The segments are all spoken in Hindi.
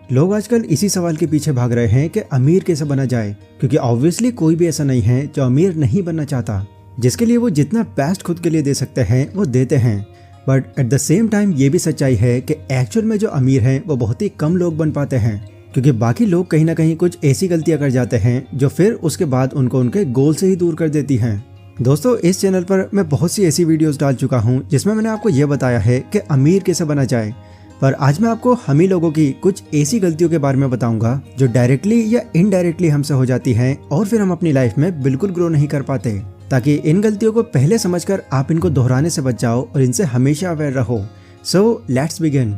लोग आजकल इसी सवाल के पीछे भाग रहे हैं कि अमीर कैसे बना जाए, क्योंकि ऑब्वियसली कोई भी ऐसा नहीं है जो अमीर नहीं बनना चाहता। जिसके लिए वो जितना बेस्ट खुद के लिए दे सकते हैं वो देते हैं। But at the same time ये भी सच्चाई है कि एक्चुअल में जो अमीर हैं वो बहुत ही कम लोग बन पाते हैं, क्योंकि बाकी लोग कहीं ना कहीं कुछ ऐसी गलतियां कर जाते हैं जो फिर उसके बाद उनको उनके गोल से ही दूर कर देती हैं। दोस्तों, इस चैनल पर मैं बहुत सी ऐसी वीडियोस डाल चुका हूं जिसमें मैंने आपको ये बताया है कि अमीर कैसे बना जाए। पर आज मैं आपको हम ही लोगों की कुछ ऐसी गलतियों के बारे में बताऊंगा जो डायरेक्टली या इनडायरेक्टली हमसे हो जाती हैं और फिर हम अपनी लाइफ में बिल्कुल ग्रो नहीं कर पाते। ताकि इन गलतियों को पहले समझकर आप इनको दोहराने से बच जाओ और इनसे हमेशा अवेयर रहो। So let's begin.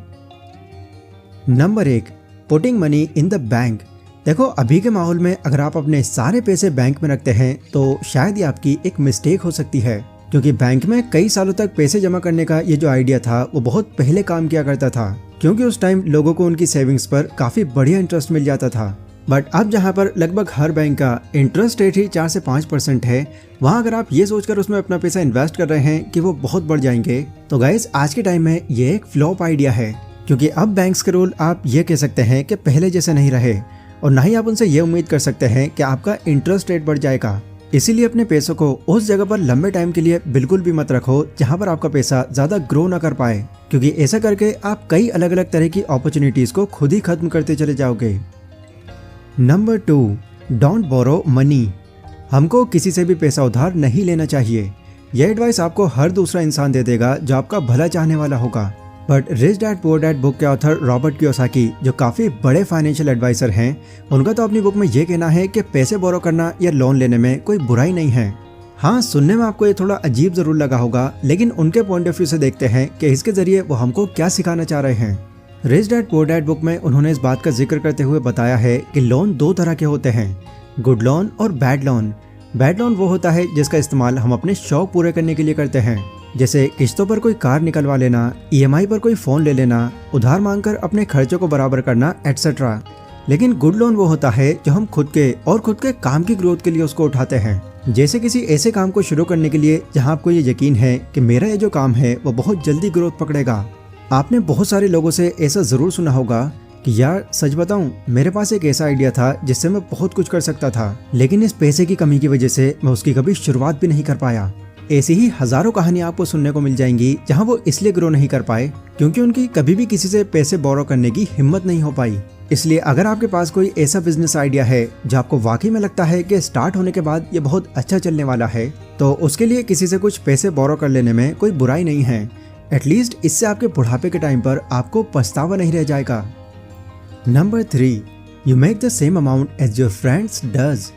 Number 1, putting money in the bank. देखो, अभी के माहौल में अगर आप अपने सारे पैसे बैंक में रखते हैं तो शायद ये आपकी एक मिस्टेक हो सकती है, क्योंकि बैंक में कई सालों तक पैसे जमा करने का ये जो आइडिया था वो बहुत पहले काम किया करता था, क्योंकि उस टाइम लोगों को उनकी सेविंग्स पर काफी बढ़िया इंटरेस्ट मिल जाता था। बट अब जहाँ पर लगभग हर बैंक का इंटरेस्ट रेट ही 4 से 5% है, वहाँ अगर आप ये सोचकर उसमें अपना पैसा इन्वेस्ट कर रहे हैं कि वो बहुत बढ़ जाएंगे, तो गाइस आज के टाइम में ये एक फ्लॉप आइडिया है। क्योंकि अब बैंक्स के रूल आप ये कह सकते हैं कि पहले जैसे नहीं रहे, और ना ही आप उनसे ये उम्मीद कर सकते हैं कि आपका इंटरेस्ट रेट बढ़ जाएगा। इसीलिए अपने पैसों को उस जगह पर लंबे टाइम के लिए बिल्कुल भी मत रखो जहां पर आपका पैसा ज्यादा ग्रो ना कर पाए, क्योंकि ऐसा करके आप कई अलग अलग तरह की अपॉर्चुनिटीज को खुद ही खत्म करते चले जाओगे। Number 2, don't borrow money. हमको किसी से भी पैसा उधार नहीं लेना चाहिए। यह एडवाइस आपको हर दूसरा इंसान दे देगा जो आपका भला चाहने वाला होगा। But rich dad poor dad book के ऑथर रॉबर्ट कियोसाकी, जो काफी बड़े फाइनेंशियल एडवाइजर हैं, उनका तो अपनी बुक में ये कहना है कि पैसे बोरो करना या लोन लेने में कोई बुराई नहीं है। हाँ, सुनने में आपको ये थोड़ा अजीब जरूर लगा होगा, लेकिन उनके पॉइंट ऑफ व्यू से देखते हैं कि इसके जरिए वो हमको क्या सिखाना चाह रहे हैं। Rich dad poor dad book में उन्होंने इस बात का जिक्र करते हुए बताया है कि लोन 2 तरह के होते हैं, गुड लोन और बैड लोन। बैड लोन वो होता है जिसका इस्तेमाल हम अपने शौक पूरे करने के लिए करते हैं, जैसे किस्तों पर कोई कार निकलवा लेना, EMI पर कोई फोन ले लेना, उधार मांगकर अपने खर्चों को बराबर करना, एटसेट्रा। लेकिन गुड लोन वो होता है जो हम खुद के काम की ग्रोथ के लिए उसको उठाते हैं, जैसे किसी ऐसे काम को शुरू करने के लिए जहां आपको ये यकीन है कि मेरा ये जो काम है वो बहुत जल्दी ग्रोथ पकड़ेगा। आपने बहुत सारे लोगों से ऐसा जरूर सुना होगा कि यार सच बताऊं, मेरे पास एक ऐसा आइडिया था जिससे मैं बहुत कुछ कर सकता था, लेकिन इस पैसे की कमी की वजह से मैं उसकी कभी शुरुआत भी नहीं कर पाया। ऐसी ही हजारों कहानियां आपको सुनने को मिल जाएंगी जहां वो इसलिए ग्रो नहीं कर पाए क्योंकि उनकी कभी भी किसी से पैसे बोरो करने की हिम्मत नहीं हो पाई। इसलिए अगर आपके पास कोई ऐसा बिजनेस आइडिया है जो आपको वाकई में लगता है कि स्टार्ट होने के बाद ये बहुत अच्छा चलने वाला है, तो उसके लिए किसी से कुछ पैसे बोरो कर लेने में कोई बुराई नहीं है। एटलीस्ट इससे आपके बुढ़ापे के टाइम पर आपको पछतावा नहीं रह जाएगा। Number 3, you make the same amount as your friends does.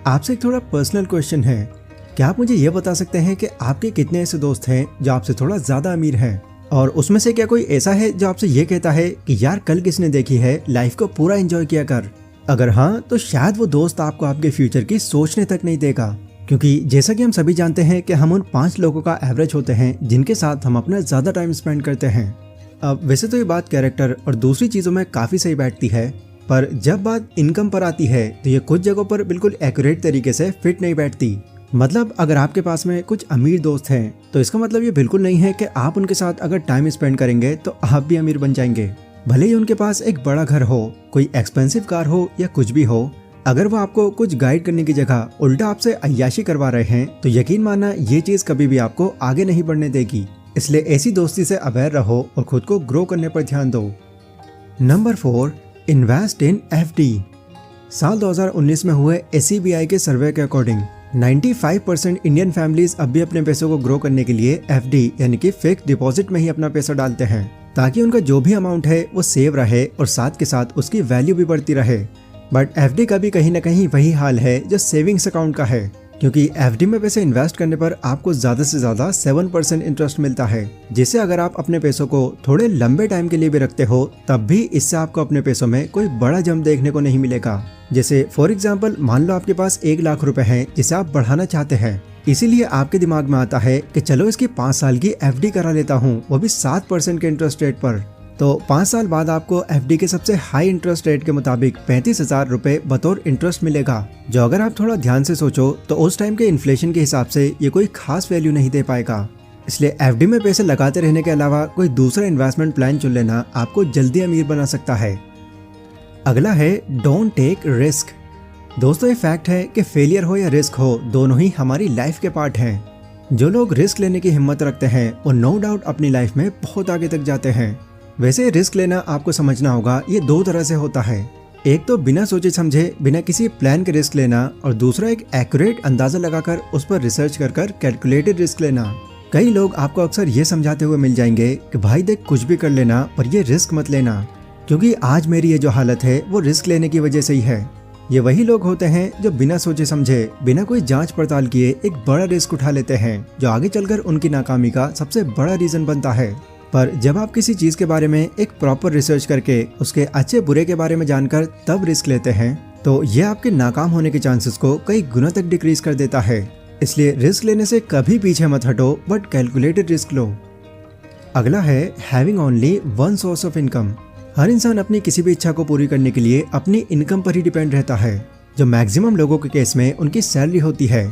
आपसे एक थोड़ा पर्सनल क्वेश्चन है, क्या आप मुझे ये बता सकते हैं कि आपके कितने ऐसे दोस्त हैं जो आपसे थोड़ा ज्यादा अमीर हैं, और उसमें से क्या कोई ऐसा है जो आपसे ये कहता है कि यार कल किसने देखी है, लाइफ को पूरा एंजॉय किया कर। अगर हाँ, तो शायद वो दोस्त आपको आपके फ्यूचर की सोचने तक नहीं देगा, क्योंकि जैसा कि हम सभी जानते हैं कि हम उन 5 लोगों का एवरेज होते हैं जिनके साथ हम अपना ज्यादा टाइम स्पेंड करते हैं। अब वैसे तो ये बात कैरेक्टर और दूसरी चीजों में काफी सही बैठती है, पर जब बात इनकम पर आती है तो ये कुछ जगहों पर बिल्कुल एक्यूरेट तरीके से फिट नहीं बैठती। मतलब अगर आपके पास में कुछ अमीर दोस्त हैं तो इसका मतलब ये बिल्कुल नहीं है कि आप उनके साथ अगर टाइम स्पेंड करेंगे तो आप भी अमीर बन जाएंगे। भले ही उनके पास एक बड़ा घर हो, कोई एक्सपेंसिव कार हो या कुछ भी हो, अगर वो आपको कुछ गाइड करने की जगह उल्टा आपसे अय्याशी करवा रहे हैं तो यकीन मानना ये चीज कभी भी आपको आगे नहीं बढ़ने देगी। इसलिए ऐसी दोस्ती से अवेयर रहो और खुद को ग्रो करने पर ध्यान दो। Number 4, invest in FD। साल 2019 में हुए SCBI के सर्वे के अकॉर्डिंग 95% इंडियन फैमिलीज अब भी अपने पैसों को ग्रो करने के लिए FD यानी कि फिक्स्ड डिपॉजिट में ही अपना पैसा डालते हैं, ताकि उनका जो भी अमाउंट है वो सेव रहे और साथ के साथ उसकी वैल्यू भी बढ़ती रहे। बट FD का भी कहीं ना कहीं वही हाल है जो सेविंग्स अकाउंट का है, क्योंकि FD में पैसे इन्वेस्ट करने पर आपको ज्यादा से ज्यादा 7% इंटरेस्ट मिलता है, जिससे अगर आप अपने पैसों को थोड़े लंबे टाइम के लिए भी रखते हो तब भी इससे आपको अपने पैसों में कोई बड़ा जंप देखने को नहीं मिलेगा। जैसे फॉर एग्जाम्पल, मान लो आपके पास 1 लाख रुपए हैं जिसे आप बढ़ाना चाहते हैं, इसीलिए आपके दिमाग में आता है कि चलो इसकी 5 साल की FD करा लेता हूँ, वो भी 7% के इंटरेस्ट रेट पर। तो 5 साल बाद आपको FD के सबसे हाई इंटरेस्ट रेट के मुताबिक 35,000 रुपए बतौर इंटरेस्ट मिलेगा, जो अगर आप थोड़ा ध्यान से सोचो तो उस टाइम के इन्फ्लेशन के हिसाब से ये कोई खास वैल्यू नहीं दे पाएगा। इसलिए FD में पैसे लगाते रहने के अलावा कोई दूसरा इन्वेस्टमेंट प्लान चुन लेना आपको जल्दी अमीर बना सकता है। अगला है डोंट टेक रिस्क। दोस्तों ये फैक्ट है कि फेलियर हो या रिस्क हो, दोनों ही हमारी लाइफ के पार्ट हैं। जो लोग रिस्क लेने की हिम्मत रखते हैं वो नो डाउट अपनी लाइफ में बहुत आगे तक जाते हैं। वैसे रिस्क लेना आपको समझना होगा, ये दो तरह से होता है। एक तो बिना सोचे समझे बिना किसी प्लान के रिस्क लेना, और दूसरा एक एक्यूरेट अंदाजा लगाकर उस पर रिसर्च कर कैलकुलेटेड रिस्क लेना। कई लोग आपको अक्सर ये समझाते हुए मिल जाएंगे कि भाई देख कुछ भी कर लेना पर ये रिस्क मत लेना, क्योंकि आज मेरी ये जो हालत है वो रिस्क लेने की वजह से ही है। ये वही लोग होते हैं जो बिना सोचे समझे बिना कोई जांच पड़ताल किए एक बड़ा रिस्क उठा लेते हैं, जो आगे चलकर उनकी नाकामी का सबसे बड़ा रीजन बनता है। पर जब आप किसी चीज के बारे में एक प्रॉपर रिसर्च करके उसके अच्छे बुरे के बारे में जानकर तब रिस्क लेते हैं तो ये आपके नाकाम होने के चांसेस को कई गुना तक डिक्रीज कर देता है। इसलिए रिस्क लेने से कभी पीछे मत हटो, बट कैलकुलेटेड रिस्क लो। अगला है having only one source of income. हर इंसान अपनी किसी भी इच्छा को पूरी करने के लिए अपनी इनकम पर ही डिपेंड रहता है, जो मैक्सिमम लोगों के केस में उनकी सैलरी होती है।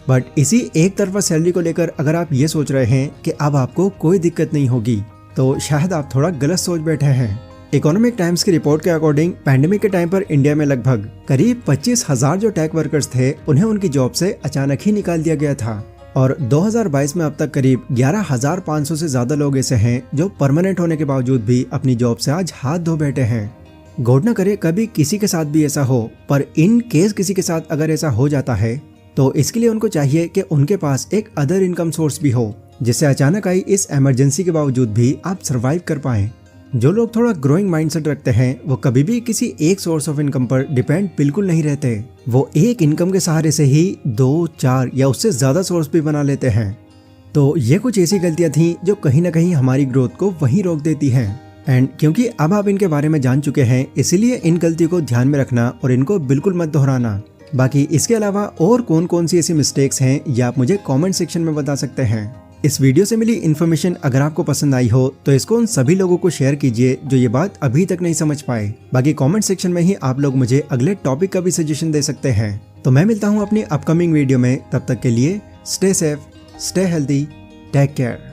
बट इसी एक तरफा सैलरी को लेकर अगर आप ये सोच रहे हैं कि अब आपको कोई दिक्कत नहीं होगी, तो शायद आप थोड़ा गलत सोच बैठे हैं। इकोनॉमिक टाइम्स की रिपोर्ट के अकॉर्डिंग पैंडेमिक के टाइम पर इंडिया में लगभग करीब 25,000 जो टेक वर्कर्स थे उन्हें उनकी जॉब से अचानक ही निकाल दिया गया था। और 2022 में अब तक करीब 11,500 से ज्यादा लोग ऐसे हैं जो परमानेंट होने के बावजूद भी अपनी जॉब से आज हाथ धो बैठे हैं। गॉड न करे कभी किसी के साथ भी ऐसा हो, पर इन केस किसी के साथ अगर ऐसा हो जाता है तो इसके लिए उनको चाहिए कि उनके पास एक अदर इनकम सोर्स भी हो, जिससे अचानक आई इस इमरजेंसी के बावजूद भी आप सरवाइव कर पाएं। जो लोग थोड़ा ग्रोइंग माइंडसेट रखते हैं वो कभी भी किसी एक सोर्स ऑफ इनकम पर डिपेंड बिल्कुल नहीं रहते। वो एक इनकम के सहारे से ही 2, 4 या उससे ज्यादा सोर्स भी बना लेते हैं। तो ये कुछ ऐसी गलतियां थी जो कहीं ना कहीं हमारी ग्रोथ को वहीं रोक देती हैं। एंड क्योंकि अब आप इनके बारे में जान चुके हैं, इसीलिए इन गलतियों को ध्यान में रखना और इनको बिल्कुल मत दोहराना। बाकी इसके अलावा और कौन कौन सी ऐसी मिस्टेक्स हैं ये आप मुझे कमेंट सेक्शन में बता सकते हैं। इस वीडियो से मिली इन्फॉर्मेशन अगर आपको पसंद आई हो तो इसको उन सभी लोगों को शेयर कीजिए जो ये बात अभी तक नहीं समझ पाए। बाकी कमेंट सेक्शन में ही आप लोग मुझे अगले टॉपिक का भी सजेशन दे सकते हैं। तो मैं मिलता हूँ अपनी अपकमिंग वीडियो में, तब तक के लिए stay safe, stay healthy, take care.